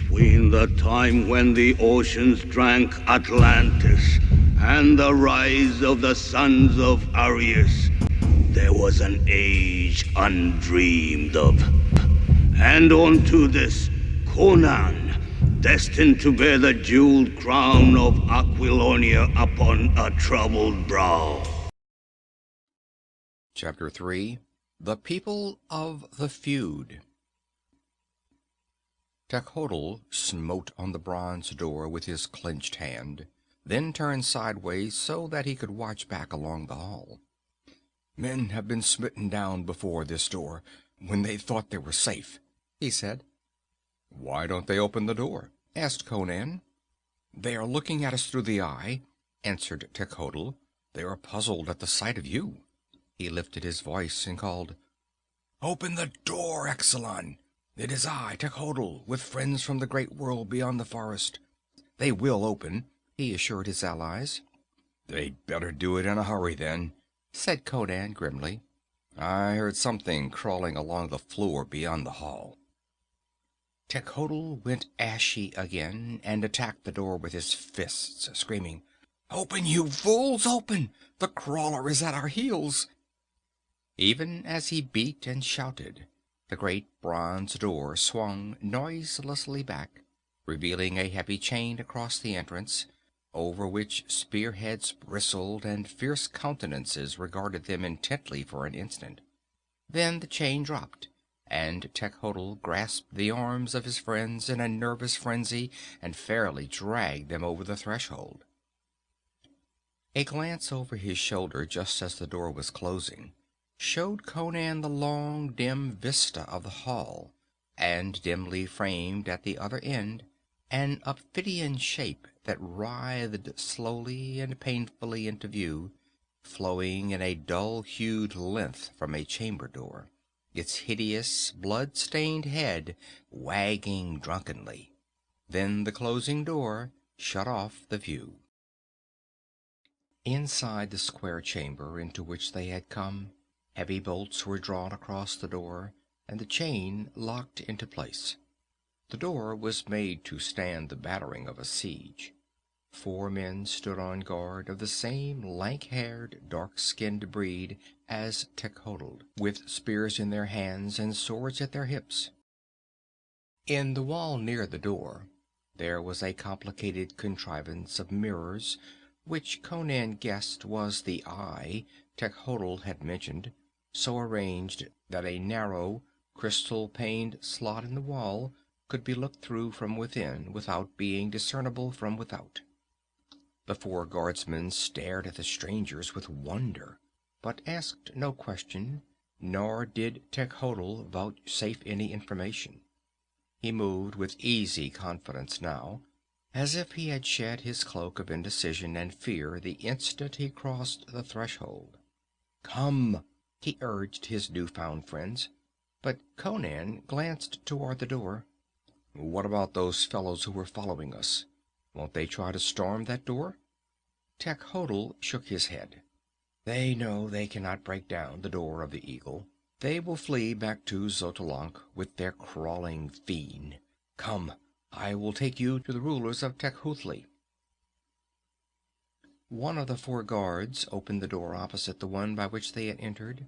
Between the time when the oceans drank Atlantis and the rise of the sons of Arius, there was an age undreamed of. And unto this, Conan, destined to bear the jeweled crown of Aquilonia upon a troubled brow. Chapter 3. The People of the Feud. Techotl smote on the bronze door with his clenched hand, then turned sideways so that he could watch back along the hall. "Men have been smitten down before this door, when they thought they were safe," he said. "Why don't they open the door?" asked Conan. "They are looking at us through the eye," answered Techotl. "They are puzzled at the sight of you." He lifted his voice and called, "Open the door, Exelon! It is I, Techotl, with friends from the great world beyond the forest." "They will open," he assured his allies. "They'd better do it in a hurry, then," said Conan grimly. "I heard something crawling along the floor beyond the hall." Techotl went ashy again and attacked the door with his fists, screaming, "Open, you fools, open! The crawler is at our heels!" Even as he beat and shouted, the great bronze door swung noiselessly back, revealing a heavy chain across the entrance, over which spearheads bristled and fierce countenances regarded them intently for an instant. Then the chain dropped, and Techotl grasped the arms of his friends in a nervous frenzy and fairly dragged them over the threshold. A glance over his shoulder just as the door was closing showed Conan the long, dim vista of the hall, and dimly framed at the other end an Ophidian shape that writhed slowly and painfully into view, flowing in a dull-hued length from a chamber door, its hideous, blood-stained head wagging drunkenly. Then the closing door shut off the view. Inside the square chamber into which they had come, heavy bolts were drawn across the door, and the chain locked into place. The door was made to stand the battering of a siege. 4 men stood on guard of the same lank-haired, dark-skinned breed as Techotl, with spears in their hands and swords at their hips. In the wall near the door there was a complicated contrivance of mirrors, which Conan guessed was the eye Techotl had mentioned, so arranged that a narrow, crystal-paned slot in the wall could be looked through from within without being discernible from without. The 4 guardsmen stared at the strangers with wonder, but asked no question, nor did Techotl vouchsafe any information. He moved with easy confidence now, as if he had shed his cloak of indecision and fear the instant he crossed the threshold. "Come!" he urged his new-found friends, but Conan glanced toward the door. "What about those fellows who were following us? Won't they try to storm that door?" Techotl shook his head. "They know they cannot break down the door of the Eagle. They will flee back to Xotalanc with their crawling fiend. Come, I will take you to the rulers of Tecuhltli." One of the 4 guards opened the door opposite the one by which they had entered,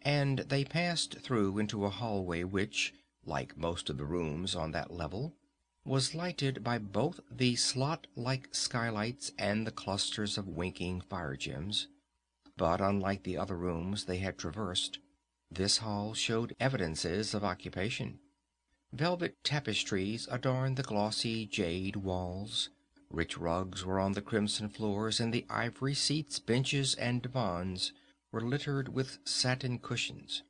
and they passed through into a hallway which, like most of the rooms on that level, was lighted by both the slot-like skylights and the clusters of winking fire gems. But unlike the other rooms they had traversed, this hall showed evidences of occupation. Velvet tapestries adorned the glossy jade walls. Rich rugs were on the crimson floors, and the ivory seats, benches, and divans were littered with satin cushions.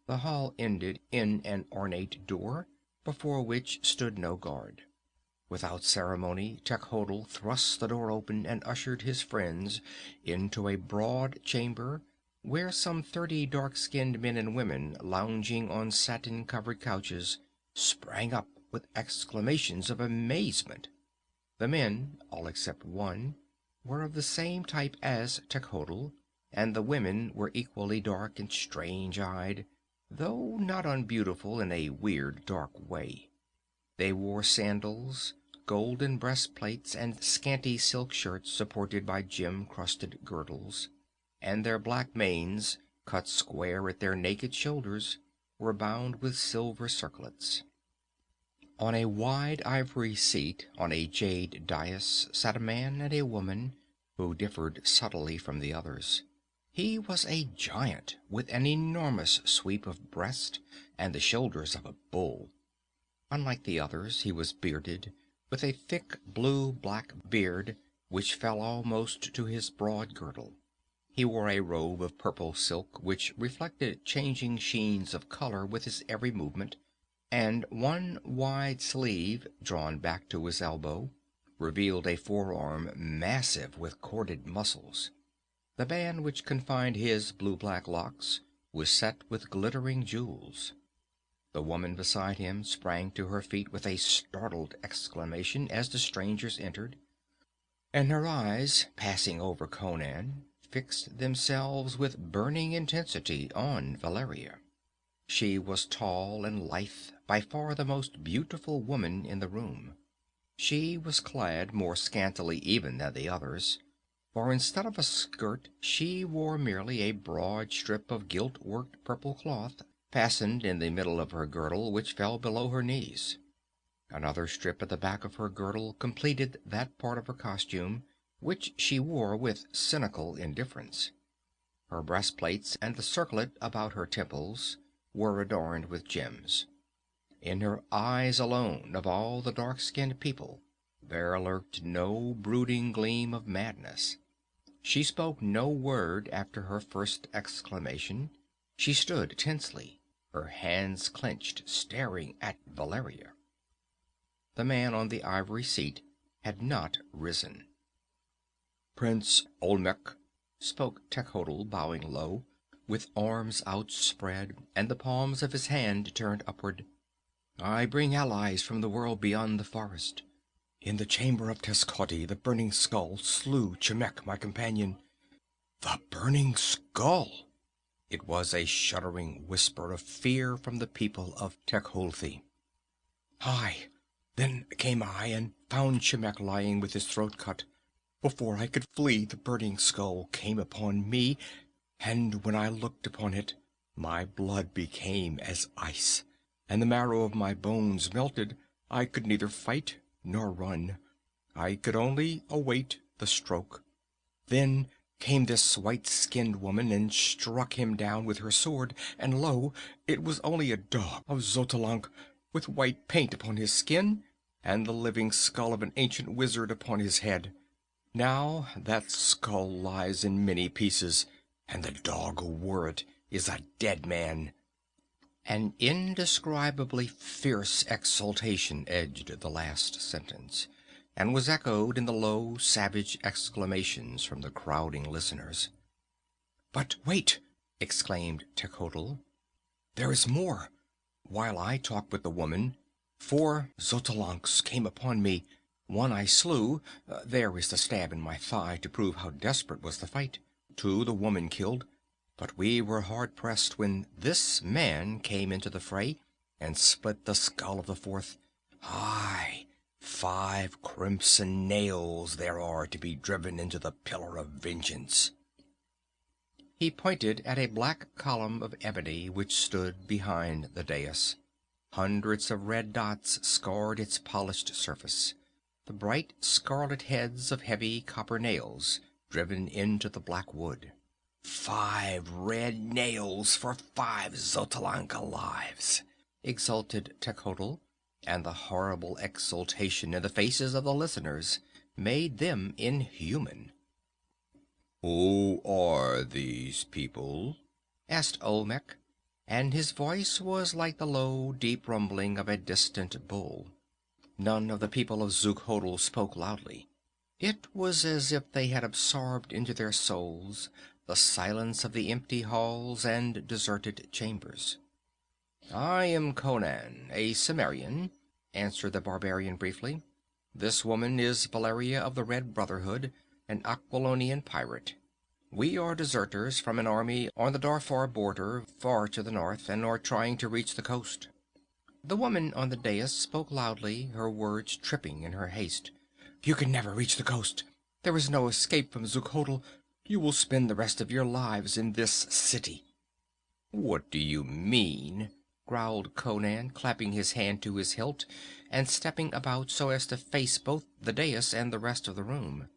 The hall ended in an ornate door, before which stood no guard. Without ceremony, Techotl thrust the door open and ushered his friends into a broad chamber where some 30 dark-skinned men and women, lounging on satin-covered couches, sprang up with exclamations of amazement. The men, all except one, were of the same type as Techotl, and the women were equally dark and strange-eyed, though not unbeautiful in a weird, dark way. They wore sandals, golden breastplates, and scanty silk shirts supported by gem-crusted girdles, and their black manes, cut square at their naked shoulders, were bound with silver circlets. On a wide ivory seat on a jade dais sat a man and a woman who differed subtly from the others. He was a giant with an enormous sweep of breast and the shoulders of a bull. Unlike the others, he was bearded, with a thick blue-black beard which fell almost to his broad girdle. He wore a robe of purple silk which reflected changing sheens of color with his every movement, and one wide sleeve, drawn back to his elbow, revealed a forearm massive with corded muscles. The band which confined his blue-black locks was set with glittering jewels. The woman beside him sprang to her feet with a startled exclamation as the strangers entered, and her eyes, passing over Conan, fixed themselves with burning intensity on Valeria. She was tall and lithe, by far the most beautiful woman in the room. She was clad more scantily even than the others, for instead of a skirt she wore merely a broad strip of gilt-worked purple cloth fastened in the middle of her girdle, which fell below her knees. Another strip at the back of her girdle completed that part of her costume, which she wore with cynical indifference. Her breastplates and the circlet about her temples were adorned with gems. In her eyes alone, of all the dark-skinned people, there lurked no brooding gleam of madness. She spoke no word after her first exclamation. She stood tensely, her hands clenched, staring at Valeria. The man on the ivory seat had not risen. "Prince Olmec," spoke Techotl, bowing low, with arms outspread and the palms of his hand turned upward. "I bring allies from the world beyond the forest. In the chamber of Tezcoti, the Burning Skull slew Chemek, my companion." "The Burning Skull!" It was a shuddering whisper of fear from the people of Tecuhltli. "Aye, then came I and found Chemek lying with his throat cut. Before I could flee, the Burning Skull came upon me, and when I looked upon it, my blood became as ice, and the marrow of my bones melted. I could neither fight nor run. I could only await the stroke. Then came this white-skinned woman and struck him down with her sword, and lo, it was only a dog of Xotalanc, with white paint upon his skin, and the living skull of an ancient wizard upon his head. Now that skull lies in many pieces, and the dog who wore it is a dead man." An indescribably fierce exultation edged the last sentence, and was echoed in the low, savage exclamations from the crowding listeners. "But wait!" exclaimed Techotl. "There is more. While I talked with the woman, 4 Xotalancs came upon me. One I slew. There is the stab in my thigh to prove how desperate was the fight. 2 the woman killed. But we were hard-pressed when this man came into the fray and split the skull of the 4th. Aye, 5 crimson nails there are to be driven into the pillar of vengeance." He pointed at a black column of ebony which stood behind the dais. Hundreds of red dots scarred its polished surface, the bright scarlet heads of heavy copper nails driven into the black wood. 5 red nails for 5 Xotalanca lives, exulted Techotl, and the horrible exultation in the faces of the listeners made them inhuman. "Who are these people?" asked Olmec, and his voice was like the low, deep rumbling of a distant bull. None of the people of Zukodl spoke loudly. It was as if they had absorbed into their souls the silence of the empty halls and deserted chambers. "I am Conan, a Cimmerian," answered the barbarian briefly. "This woman is Valeria of the Red Brotherhood, an Aquilonian pirate. We are deserters from an army on the Darfar border far to the north, and are trying to reach the coast." The woman on the dais spoke loudly, her words tripping in her haste. "You can never reach the coast. There is no escape from Zukodl. You will spend the rest of your lives in this city." "What do you mean?" growled Conan, clapping his hand to his hilt and stepping about so as to face both the dais and the rest of the room.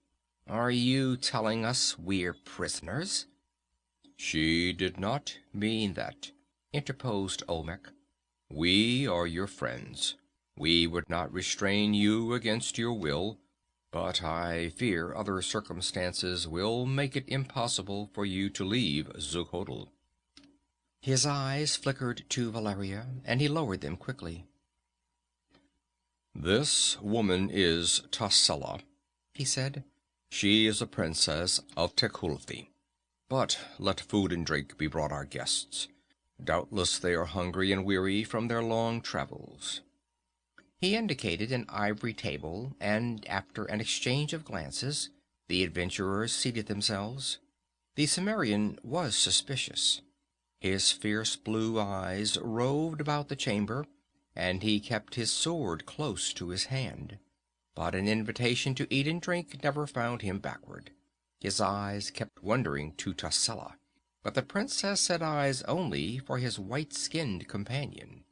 "Are you telling us we're prisoners?" "She did not mean that," interposed Olmec. "We are your friends. We would not restrain you against your will, but I fear other circumstances will make it impossible for you to leave Zukodl." His eyes flickered to Valeria, and he lowered them quickly. "This woman is Tassella," he said. "She is a princess of Tekulthi. But let food and drink be brought our guests. Doubtless they are hungry and weary from their long travels." He indicated an ivory table, and after an exchange of glances, the adventurers seated themselves. The Cimmerian was suspicious. His fierce blue eyes roved about the chamber, and he kept his sword close to his hand. But an invitation to eat and drink never found him backward. His eyes kept wandering to Tassella, but the princess had eyes only for his white-skinned companion.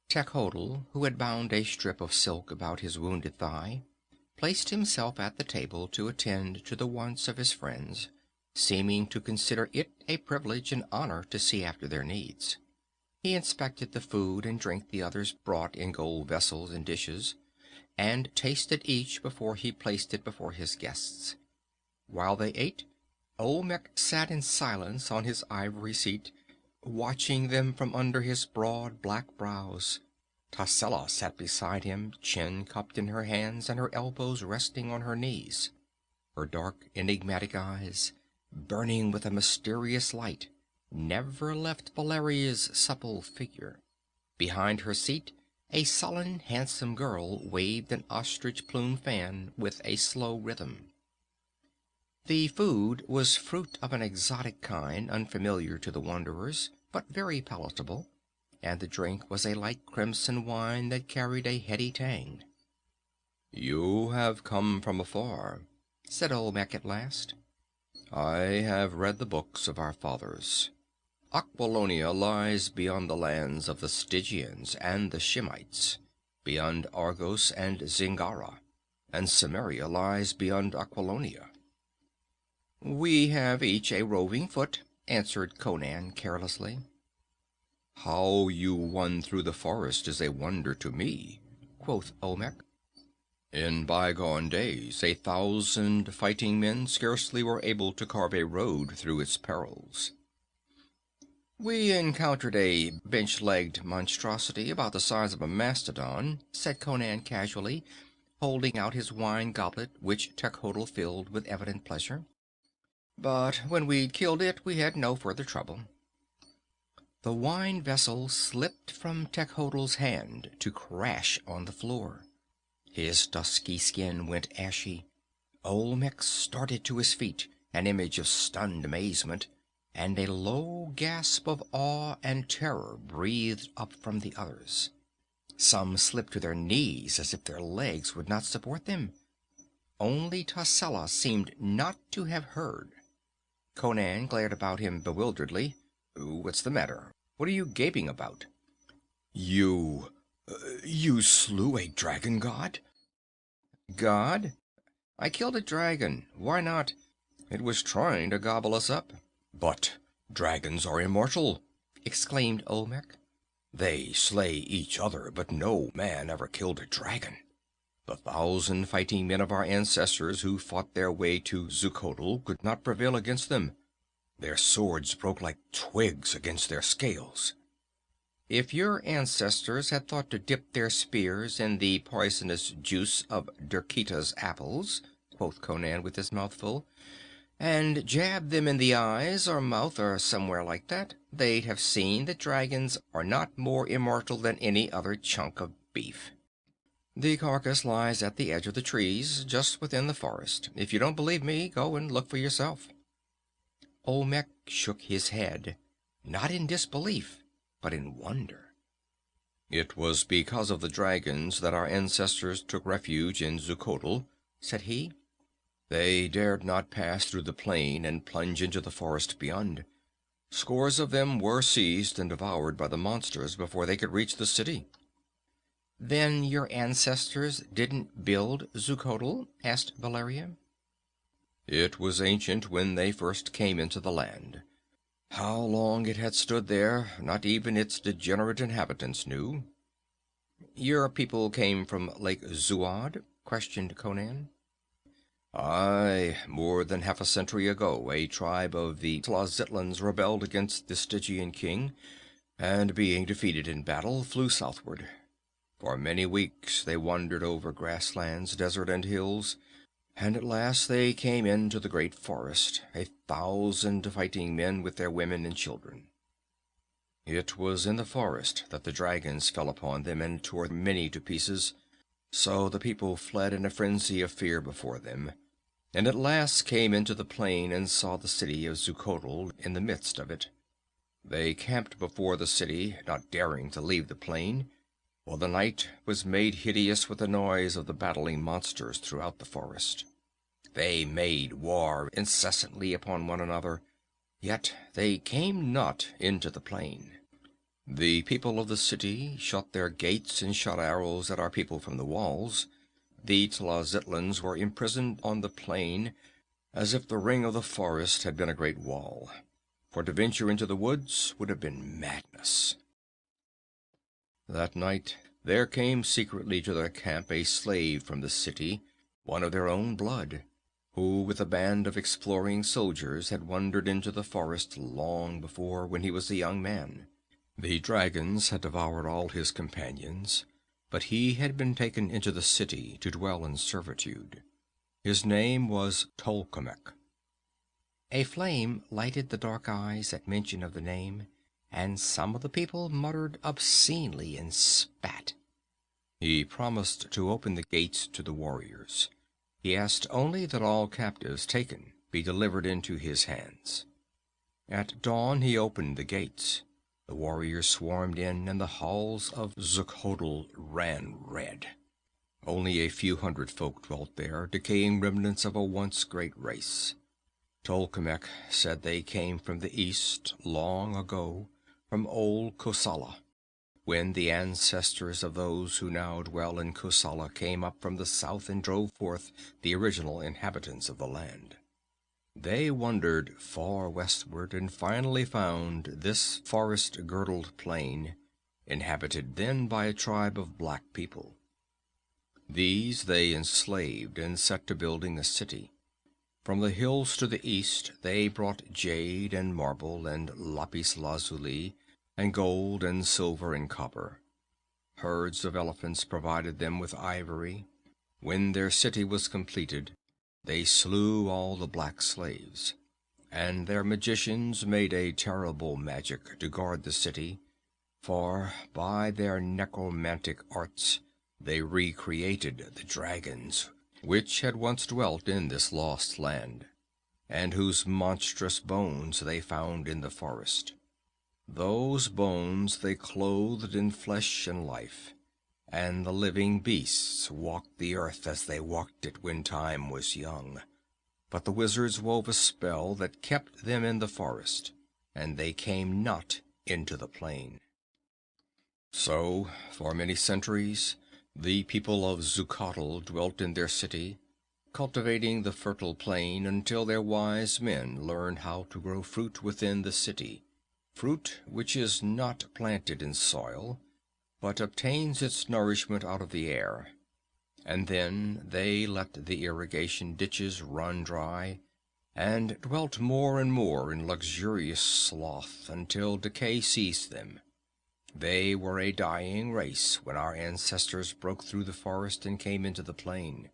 Techotl, who had bound a strip of silk about his wounded thigh, placed himself at the table to attend to the wants of his friends, seeming to consider it a privilege and honor to see after their needs. He inspected the food and drink the others brought in gold vessels and dishes, and tasted each before he placed it before his guests. While they ate, Olmec sat in silence on his ivory seat, watching them from under his broad black brows. Tassella sat beside him, chin cupped in her hands and her elbows resting on her knees. Her dark, enigmatic eyes, burning with a mysterious light, never left Valeria's supple figure. Behind her seat, a sullen, handsome girl waved an ostrich plume fan with a slow rhythm. The food was fruit of an exotic kind, unfamiliar to the wanderers, but very palatable, and the drink was a light crimson wine that carried a heady tang. "You have come from afar," said Olmec at last. "I have read the books of our fathers. Aquilonia lies beyond the lands of the Stygians and the Shemites, beyond Argos and Zingara, and Cimmeria lies beyond Aquilonia." "We have each a roving foot," answered Conan carelessly. "How you won through the forest is a wonder to me," quoth Olmec. "In bygone days 1,000 fighting men scarcely were able to carve a road through its perils." "We encountered a bench-legged monstrosity about the size of a mastodon," said Conan casually, holding out his wine goblet, which Techotl filled with evident pleasure. "But when we'd killed it, we had no further trouble." The wine vessel slipped from Techotl's hand to crash on the floor. His dusky skin went ashy. Olmec started to his feet, an image of stunned amazement, and a low gasp of awe and terror breathed up from the others. Some slipped to their knees as if their legs would not support them. Only Tassella seemed not to have heard. Conan glared about him bewilderedly. "What's the matter? What are you gaping about?" You slew a dragon god?" "God? I killed a dragon. Why not? It was trying to gobble us up." "But dragons are immortal!" exclaimed Olmec. "They slay each other, but no man ever killed a dragon. The 1,000 fighting men of our ancestors who fought their way to Zukodl could not prevail against them. Their swords broke like twigs against their scales." "If your ancestors had thought to dip their spears in the poisonous juice of Derketa's apples," quoth Conan with his mouth full, "and jabbed them in the eyes or mouth or somewhere like that, they'd have seen that dragons are not more immortal than any other chunk of beef. The carcass lies at the edge of the trees, just within the forest. If you don't believe me, go and look for yourself." Olmec shook his head, not in disbelief, but in wonder. "It was because of the dragons that our ancestors took refuge in Zukodal," said he. "They dared not pass through the plain and plunge into the forest beyond. Scores of them were seized and devoured by the monsters before they could reach the city." "Then your ancestors didn't build Zukodal?" asked Valeria. "It was ancient when they first came into the land. How long it had stood there, not even its degenerate inhabitants knew." "Your people came from Lake Zuad?" questioned Conan. "Aye, more than half a century ago a tribe of the Tlazitlans rebelled against the Stygian king, and being defeated in battle, flew southward. For many weeks they wandered over grasslands, desert, and hills, and at last they came into the great forest, 1,000 fighting men with their women and children. It was in the forest that the dragons fell upon them and tore many to pieces, so the people fled in a frenzy of fear before them, and at last came into the plain and saw the city of Zukodal in the midst of it. They camped before the city, not daring to leave the plain, for the night was made hideous with the noise of the battling monsters throughout the forest. They made war incessantly upon one another, yet they came not into the plain. The people of the city shut their gates and shot arrows at our people from the walls. The Tlazitlans were imprisoned on the plain, as if the ring of the forest had been a great wall. For to venture into the woods would have been madness. That night there came secretly to their camp a slave from the city, one of their own blood, who with a band of exploring soldiers had wandered into the forest long before, when he was a young man. The dragons had devoured all his companions, but he had been taken into the city to dwell in servitude. His name was Tolkemec. A flame lighted the dark eyes at mention of the name, and some of the people muttered obscenely and spat. He promised to open the gates to the warriors. He asked only that all captives taken be delivered into his hands. At dawn he opened the gates. The warriors swarmed in, and the halls of Zukodal ran red. Only a few hundred folk dwelt there, decaying remnants of a once great race. Tolkemec said they came from the east long ago, from old Kosala, when the ancestors of those who now dwell in Kosala came up from the south and drove forth the original inhabitants of the land. They wandered far westward and finally found this forest-girdled plain, inhabited then by a tribe of black people. These they enslaved and set to building a city. From the hills to the east they brought jade and marble and lapis lazuli and gold and silver and copper. Herds of elephants provided them with ivory. When their city was completed, they slew all the black slaves, and their magicians made a terrible magic to guard the city, for by their necromantic arts they recreated the dragons which had once dwelt in this lost land, and whose monstrous bones they found in the forest. Those bones they clothed in flesh and life, and the living beasts walked the earth as they walked it when time was young. But the wizards wove a spell that kept them in the forest, and they came not into the plain. So, for many centuries, the people of Zukodal dwelt in their city, cultivating the fertile plain until their wise men learned how to grow fruit within the city, fruit which is not planted in soil, but obtains its nourishment out of the air. And then they let the irrigation ditches run dry, and dwelt more and more in luxurious sloth until decay seized them. They were a dying race when our ancestors broke through the forest and came into the plain.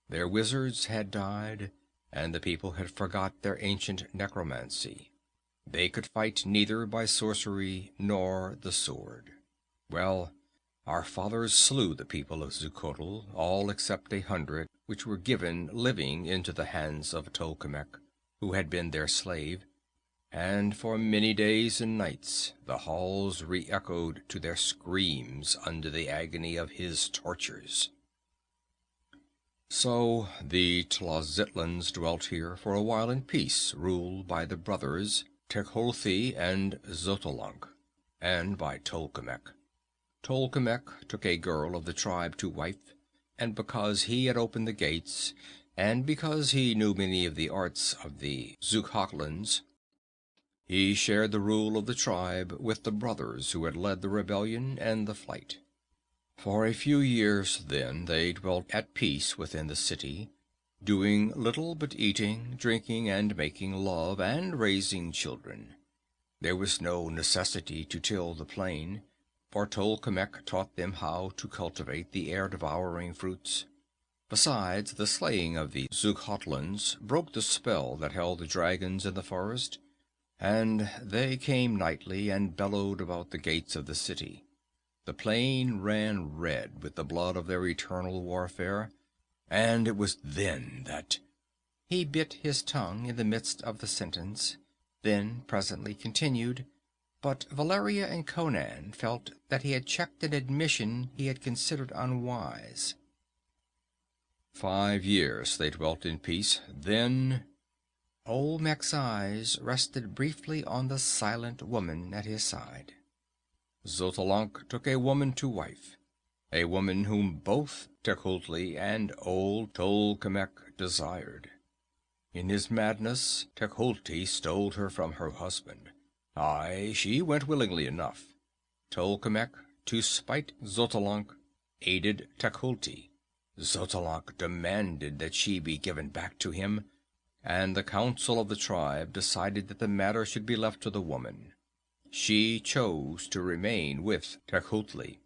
Their wizards had died, and the people had forgot their ancient necromancy. They could fight neither by sorcery nor the sword. Well, our fathers slew the people of Zukodal, all except 100, which were given living into the hands of Tolkemec, who had been their slave, and for many days and nights the halls re-echoed to their screams under the agony of his tortures. So the Tlazitlans dwelt here for a while in peace, ruled by the brothers Tekulti and Xotalanc, and by Tolkemec. Tolkemec took a girl of the tribe to wife, and because he had opened the gates, and because he knew many of the arts of the Xuchotlans, he shared the rule of the tribe with the brothers who had led the rebellion and the flight. For a few years then they dwelt at peace within the city, doing little but eating, drinking, and making love, and raising children. There was no necessity to till the plain, for Tolkemec taught them how to cultivate the air-devouring fruits. Besides, the slaying of the Xuchotlans broke the spell that held the dragons in the forest, and they came nightly and bellowed about the gates of the city. The plain ran red with the blood of their eternal warfare, and it was then that... He bit his tongue in the midst of the sentence, then presently continued, but Valeria and Conan felt that he had checked an admission he had considered unwise. 5 years they dwelt in peace, then... Olmec's eyes rested briefly on the silent woman at his side. Xotalanc took a woman to wife, a woman whom both Tekulti and old Tolkemec desired. In his madness, Tekulti stole her from her husband. Aye, she went willingly enough. Tolkemec, to spite Xotalanc, aided Tekulti. Xotalanc demanded that she be given back to him, and the council of the tribe decided that the matter should be left to the woman. She chose to remain with Tekulti.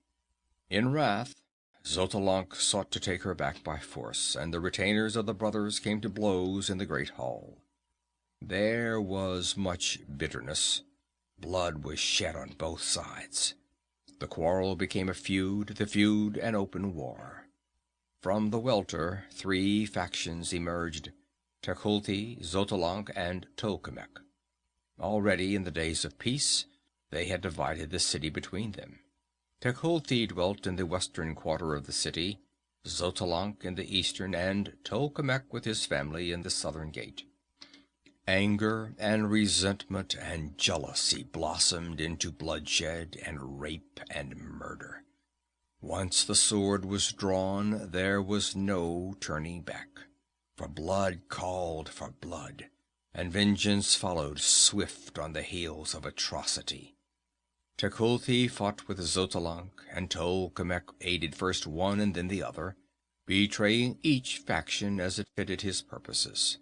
In wrath, Xotalanc sought to take her back by force, and the retainers of the brothers came to blows in the great hall. There was much bitterness. Blood was shed on both sides. The quarrel became a feud, the feud an open war. From the welter 3 factions emerged: Tekulti, Xotalanc, and Tolkemec. Already in the days of peace, they had divided the city between them. Tekulti dwelt in the western quarter of the city, Xotalanc in the eastern, and Tolkemec with his family in the southern gate. Anger and resentment and jealousy blossomed into bloodshed and rape and murder. Once the sword was drawn, there was no turning back, for blood called for blood, and vengeance followed swift on the heels of atrocity. Tekulti fought with Xotalanc, and Tolkemec aided first one and then the other, betraying each faction as it fitted his purposes.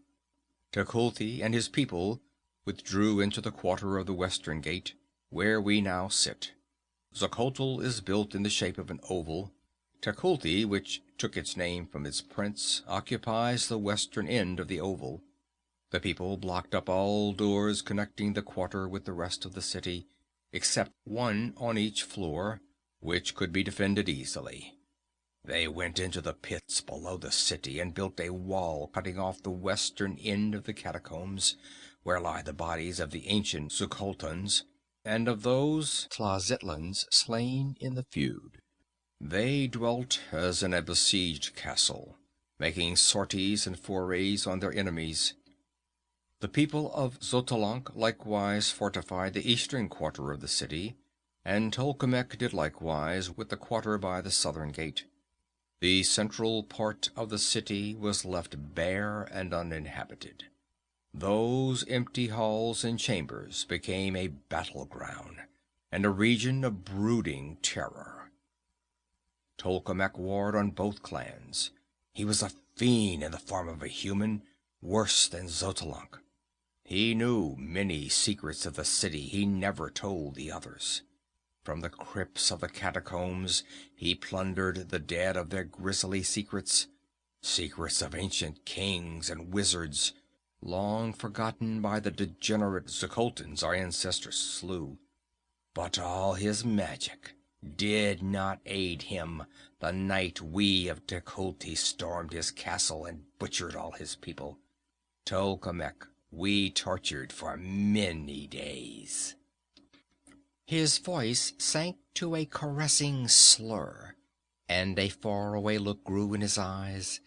Tekulti and his people withdrew into the quarter of the western gate, where we now sit. Xuchotl is built in the shape of an oval. Tekulti, which took its name from its prince, occupies the western end of the oval. The people blocked up all doors connecting the quarter with the rest of the city, except one on each floor, which could be defended easily. They went into the pits below the city and built a wall cutting off the western end of the catacombs, where lie the bodies of the ancient Xuchotlans and of those Tlazitlans slain in the feud. They dwelt as in a besieged castle, making sorties and forays on their enemies. The people of Xotalanc likewise fortified the eastern quarter of the city, and Tolkemec did likewise with the quarter by the southern gate. The central part of the city was left bare and uninhabited. Those empty halls and chambers became a battleground, and a region of brooding terror. Tolkemec warred on both clans. He was a fiend in the form of a human, worse than Xotalanc. He knew many secrets of the city he never told the others. From the crypts of the catacombs he plundered the dead of their grisly secrets, secrets of ancient kings and wizards, long forgotten by the degenerate Xuchotlans our ancestors slew. But all his magic did not aid him the night we of Tekulti stormed his castle and butchered all his people. Tolkemec we tortured for many days." His voice sank to a caressing slur, and a faraway look grew in his eyes,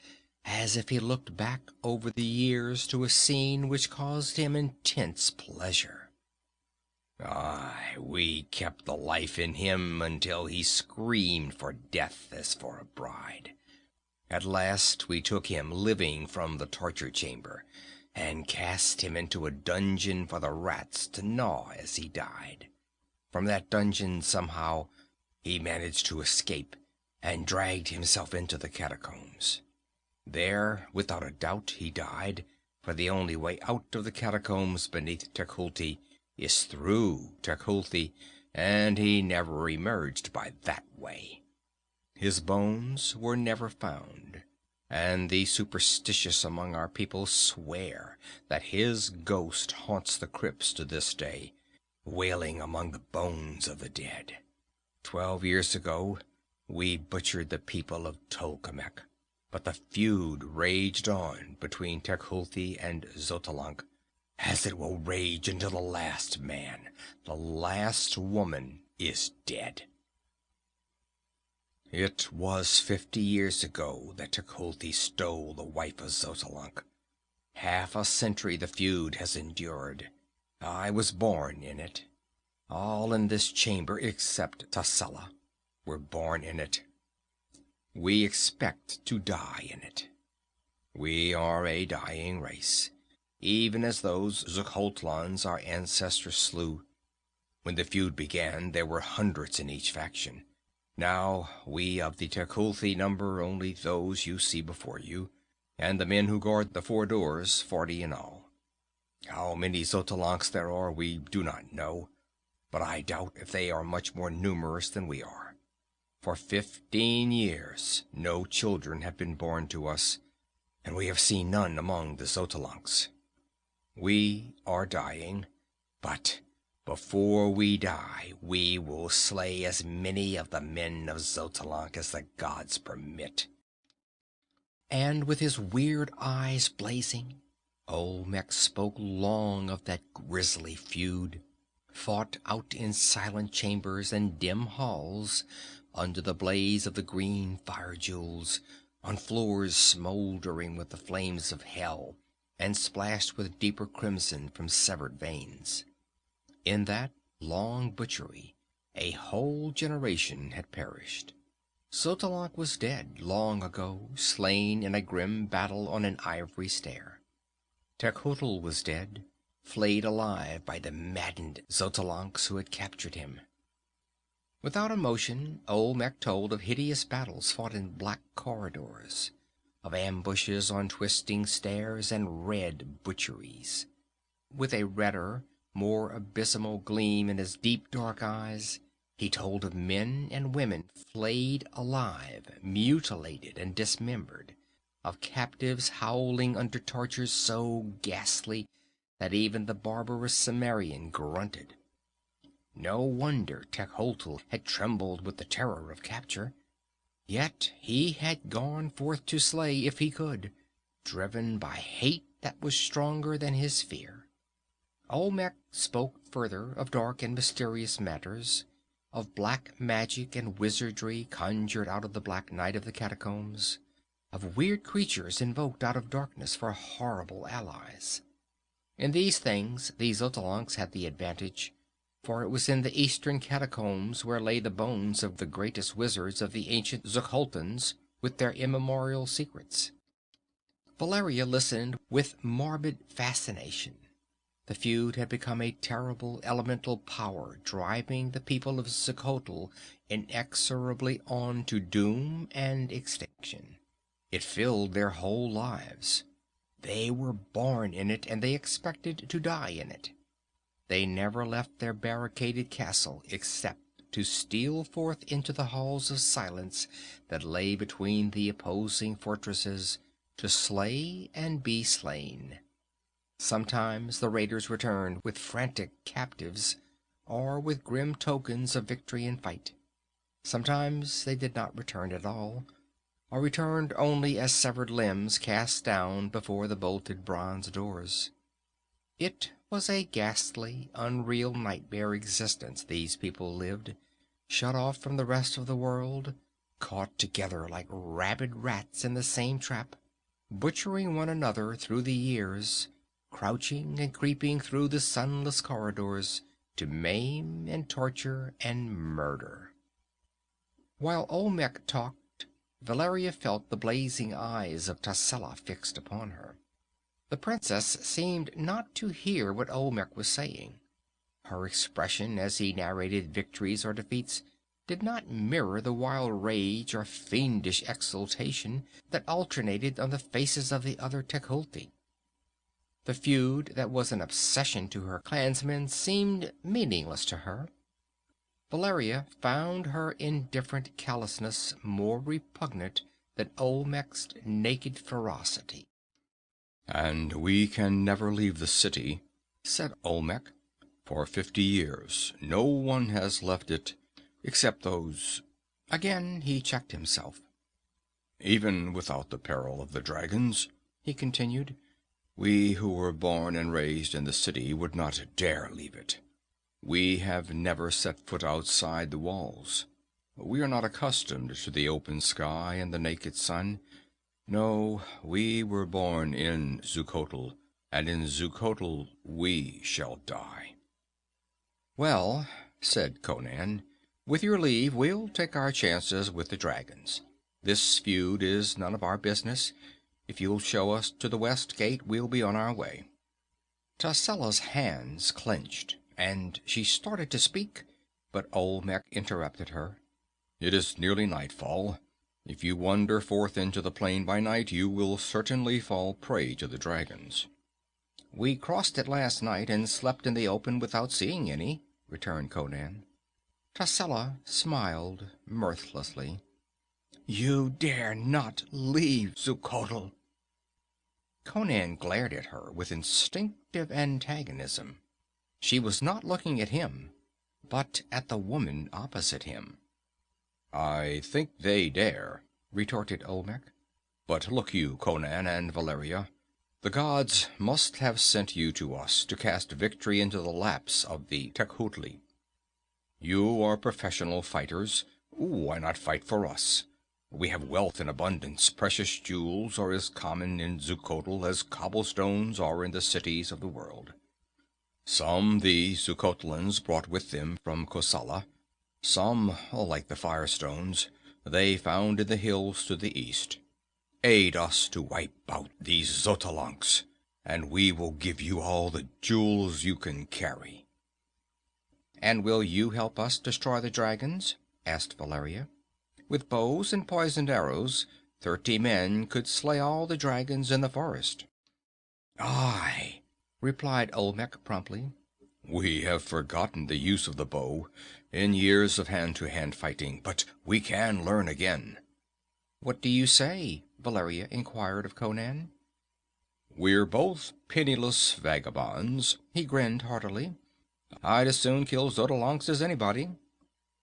as if he looked back over the years to a scene which caused him intense pleasure. "Aye, we kept the life in him until he screamed for death as for a bride. At last we took him living from the torture chamber, and cast him into a dungeon for the rats to gnaw as he died. From that dungeon, somehow, he managed to escape, and dragged himself into the catacombs. There, without a doubt, he died, for the only way out of the catacombs beneath Tecuhltli is through Tecuhltli, and he never emerged by that way. His bones were never found, and the superstitious among our people swear that his ghost haunts the crypts to this day, wailing among the bones of the dead. 12 years ago, we butchered the people of Tolkemec, but the feud raged on between Tecuhltli and Xotalanc, as it will rage until the last man, the last woman, is dead. It was 50 years ago that Tecuhltli stole the wife of Xotalanc. Half a century the feud has endured. I was born in it. All in this chamber, except Tascela, were born in it. We expect to die in it. We are a dying race, even as those Xuchotlans our ancestors slew. When the feud began, there were hundreds in each faction. Now we of the Tecuhltli number only those you see before you, and the men who guard the 4 doors, 40 in all. How many Xotalancs there are we do not know, but I doubt if they are much more numerous than we are. For 15 years no children have been born to us, and we have seen none among the Xotalancs. We are dying, but before we die, we will slay as many of the men of Xotalanc as the gods permit." And with his weird eyes blazing, Olmec spoke long of that grisly feud, fought out in silent chambers and dim halls, under the blaze of the green fire jewels, on floors smoldering with the flames of hell, and splashed with deeper crimson from severed veins. In that long butchery, a whole generation had perished. Xotalanc was dead long ago, slain in a grim battle on an ivory stair. Tecuhltli was dead, flayed alive by the maddened Xotalancs who had captured him. Without emotion, Olmec told of hideous battles fought in black corridors, of ambushes on twisting stairs and red butcheries. With a redder, more abysmal gleam in his deep dark eyes, he told of men and women flayed alive, mutilated and dismembered, of captives howling under tortures so ghastly that even the barbarous Cimmerian grunted. No wonder Tecuhltli had trembled with the terror of capture. Yet he had gone forth to slay if he could, driven by hate that was stronger than his fear. Olmec spoke further of dark and mysterious matters, of black magic and wizardry conjured out of the black night of the catacombs, of weird creatures invoked out of darkness for horrible allies. In these things the Xotalancs had the advantage, for it was in the eastern catacombs where lay the bones of the greatest wizards of the ancient Xuchotlans with their immemorial secrets. Valeria listened with morbid fascination. The feud had become a terrible elemental power driving the people of Xuchotl inexorably on to doom and extinction. It filled their whole lives. They were born in it, and they expected to die in it. They never left their barricaded castle except to steal forth into the halls of silence that lay between the opposing fortresses, to slay and be slain. Sometimes the raiders returned with frantic captives, or with grim tokens of victory in fight. Sometimes they did not return at all, or returned only as severed limbs cast down before the bolted bronze doors. It was a ghastly, unreal nightmare existence these people lived, shut off from the rest of the world, caught together like rabid rats in the same trap, butchering one another through the years, crouching and creeping through the sunless corridors to maim and torture and murder. While Olmec talked, Valeria felt the blazing eyes of Tassella fixed upon her. The princess seemed not to hear what Olmec was saying. Her expression as he narrated victories or defeats did not mirror the wild rage or fiendish exultation that alternated on the faces of the other Tekulti. The feud that was an obsession to her clansmen seemed meaningless to her. Valeria found her indifferent callousness more repugnant than Olmec's naked ferocity. "And we can never leave the city," said Olmec. "For 50 years no one has left it except those—" Again he checked himself. "Even without the peril of the dragons," he continued, "we who were born and raised in the city would not dare leave it. We have never set foot outside the walls. We are not accustomed to the open sky and the naked sun. No, we were born in Zukotel, and in Zukotel we shall die." "Well," said Conan, "with your leave, we'll take our chances with the dragons. This feud is none of our business. If you'll show us to the west gate, we'll be on our way." Tassella's hands clenched, and she started to speak, but Olmec interrupted her. "It is nearly nightfall. If you wander forth into the plain by night, you will certainly fall prey to the dragons." "We crossed it last night and slept in the open without seeing any," returned Conan. Tassella smiled mirthlessly. "You dare not leave Zukotel!" Conan glared at her with instinctive antagonism. She was not looking at him, but at the woman opposite him. "I think they dare," retorted Olmec. "But look you, Conan and Valeria, the gods must have sent you to us to cast victory into the laps of the Tecuhtli. You are professional fighters. Why not fight for us? We have wealth in abundance. Precious jewels are as common in Zukotel as cobblestones are in the cities of the world. Some the Zukotlans brought with them from Kosala. Some, like the Firestones, they found in the hills to the east. Aid us to wipe out these Xotalancs, and we will give you all the jewels you can carry." "And will you help us destroy the dragons?" asked Valeria. "With bows and poisoned arrows, 30 men could slay all the dragons in the forest." "Aye," replied Olmec promptly. "We have forgotten the use of the bow in years of hand-to-hand fighting, but we can learn again." "What do you say?" Valeria inquired of Conan. "We're both penniless vagabonds." He grinned heartily. "I'd as soon kill Xotalancs as anybody."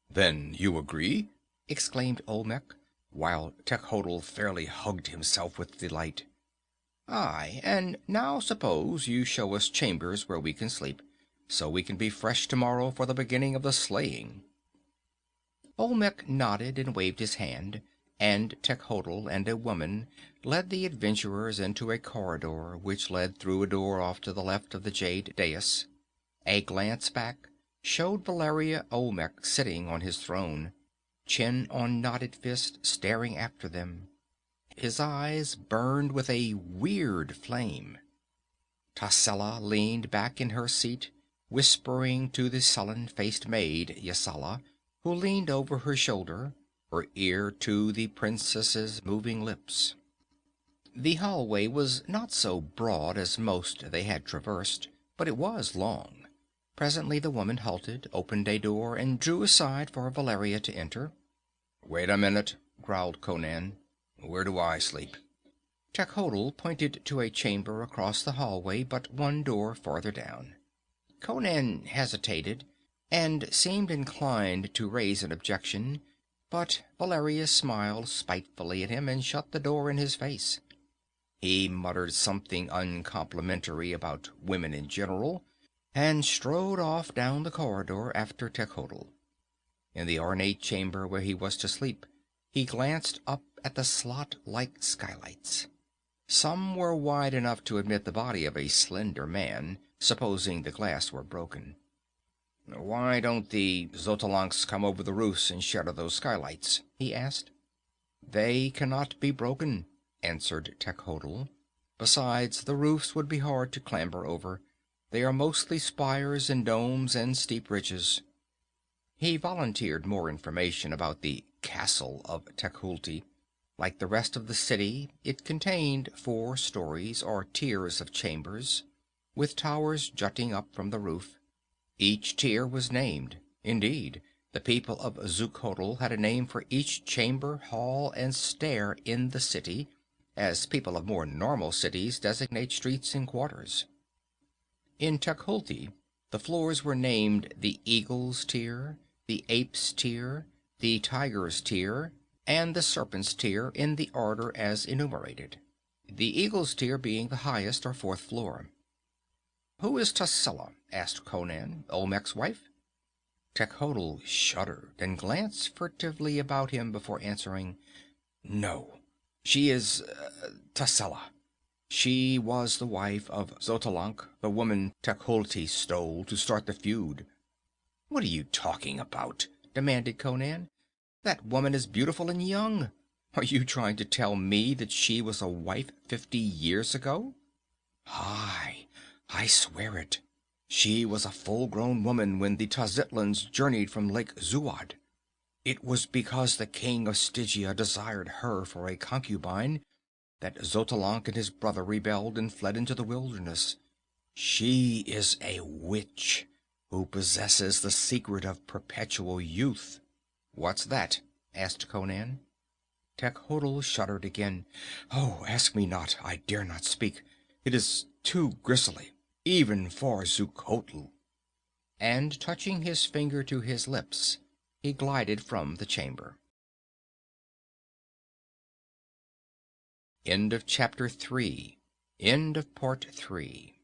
"Then you agree?" exclaimed Olmec, while Techotl fairly hugged himself with delight. "Aye, and now suppose you show us chambers where we can sleep, so we can be fresh tomorrow for the beginning of the slaying." Olmec nodded and waved his hand, and Techotl and a woman led the adventurers into a corridor which led through a door off to the left of the jade dais. A glance back showed Valeria Olmec sitting on his throne, chin on knotted fist, staring after them. His eyes burned with a weird flame. Tassella leaned back in her seat, whispering to the sullen-faced maid, Yasala, who leaned over her shoulder, her ear to the princess's moving lips. The hallway was not so broad as most they had traversed, but it was long. Presently the woman halted, opened a door, and drew aside for Valeria to enter. "Wait a minute," growled Conan. "Where do I sleep?" Techotl pointed to a chamber across the hallway, but one door farther down. Conan hesitated, and seemed inclined to raise an objection, but Valeria smiled spitefully at him and shut the door in his face. He muttered something uncomplimentary about women in general, and strode off down the corridor after Techotl. In the ornate chamber where he was to sleep, he glanced up at the slot-like skylights. Some were wide enough to admit the body of a slender man, supposing the glass were broken. "Why don't the Xotalancs come over the roofs and shatter those skylights?" he asked. "They cannot be broken," answered Techotl. "Besides, the roofs would be hard to clamber over. They are mostly spires and domes and steep ridges." He volunteered more information about the castle of Tecuhltli. Like the rest of the city, it contained 4 stories, or tiers of chambers, with towers jutting up from the roof. Each tier was named. Indeed, the people of Xuchotl had a name for each chamber, hall, and stair in the city, as people of more normal cities designate streets and quarters. In Tecuhltli, the floors were named the Eagle's Tier, the Ape's Tier, the Tiger's Tier, and the Serpent's Tier in the order as enumerated, the Eagle's Tier being the highest, or 4th floor. "Who is Tascela?" asked Conan. "Olmec's wife?" Techotl shuddered and glanced furtively about him before answering. "No. She is Tascela. She was the wife of Xotalanc, the woman Tecuhltli stole to start the feud." "What are you talking about?" demanded Conan. "That woman is beautiful and young. Are you trying to tell me that she was a wife 50 years ago?" "Aye, I swear it. She was a full-grown woman when the Tlazitlans journeyed from Lake Zuad. It was because the king of Stygia desired her for a concubine that Xotalanc and his brother rebelled and fled into the wilderness. She is a witch who possesses the secret of perpetual youth." "What's that?" asked Conan. Techotl shuddered again. "Oh, ask me not. I dare not speak. It is too grisly, even for Xuchotl." And touching his finger to his lips, he glided from the chamber. End of chapter 3. End of part 3.